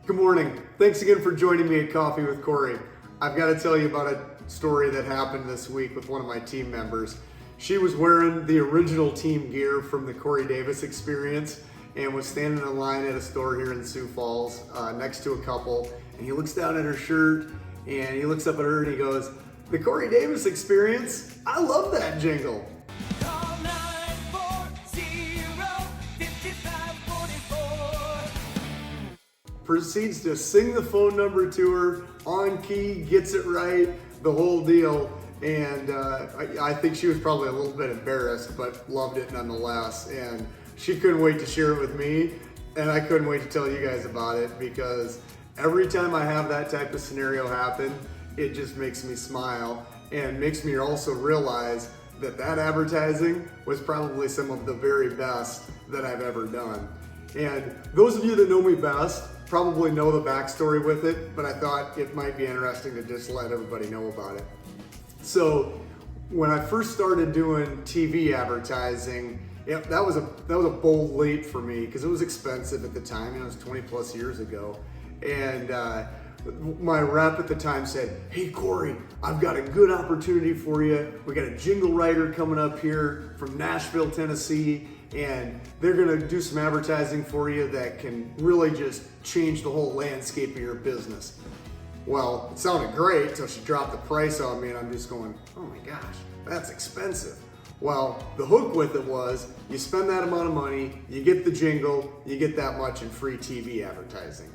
Good morning. Thanks again for joining me at Coffee with Kory. I've got to tell you about a story that happened this week with one of my team members. She was wearing the original team gear from the Corey Davis experience and was standing in line at a store here in Sioux Falls next to a couple, and he looks down at her shirt and he looks up at her and he goes, "The Corey Davis experience? I love that jingle." Call 940-5544. Proceeds to sing the phone number to her on key, gets it right, the whole deal. And I think she was probably a little bit embarrassed, but loved it nonetheless. And she couldn't wait to share it with me, and I couldn't wait to tell you guys about it, because every time I have that type of scenario happen, it just makes me smile and makes me also realize that that advertising was probably some of the very best that I've ever done. And those of you that know me best probably know the backstory with it, but I thought it might be interesting to just let everybody know about it. So when I first started doing TV advertising, that was a bold leap for me because it was expensive at the time. It was 20 plus years ago. And my rep at the time said, "Hey Kory, I've got a good opportunity for you. We got a jingle writer coming up here from Nashville, Tennessee, and they're gonna do some advertising for you that can really just change the whole landscape of your business." Well, it sounded great until she dropped the price on me, and I'm just going, "Oh my gosh, that's expensive." Well, the hook with it was you spend that amount of money, you get the jingle, you get that much in free TV advertising.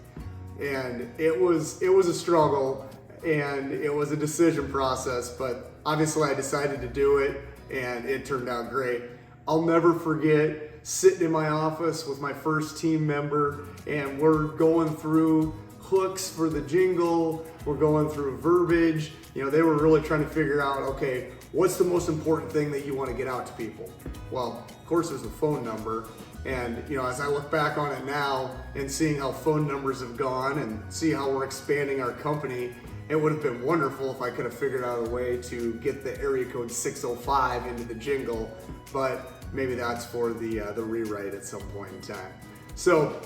And it was a struggle, and it was a decision process, but obviously I decided to do it, and it turned out great. I'll never forget sitting in my office with my first team member, and we're going through hooks for the jingle, we're going through verbiage. You know, they were really trying to figure out, okay, what's the most important thing that you want to get out to people? Well, of course, there's the phone number. And you know, as I look back on it now and seeing how phone numbers have gone and see how we're expanding our company, it would have been wonderful if I could have figured out a way to get the area code 605 into the jingle, but maybe that's for the rewrite at some point in time. So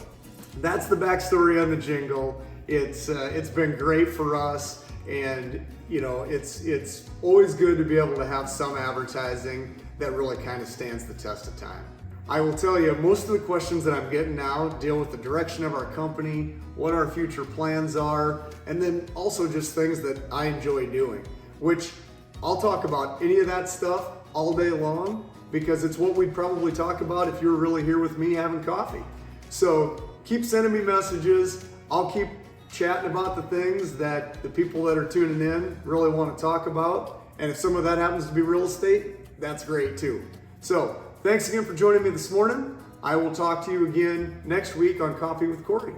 that's the backstory on the jingle. It's been great for us, and you know, it's always good to be able to have some advertising that really kind of stands the test of time. I will tell you, most of the questions that I'm getting now deal with the direction of our company, what our future plans are, and then also just things that I enjoy doing, which I'll talk about any of that stuff all day long, because it's what we'd probably talk about if you were really here with me having coffee. So keep sending me messages. I'll keep chatting about the things that the people that are tuning in really want to talk about. And if some of that happens to be real estate, that's great too. So thanks again for joining me this morning. I will talk to you again next week on Coffee with Kory.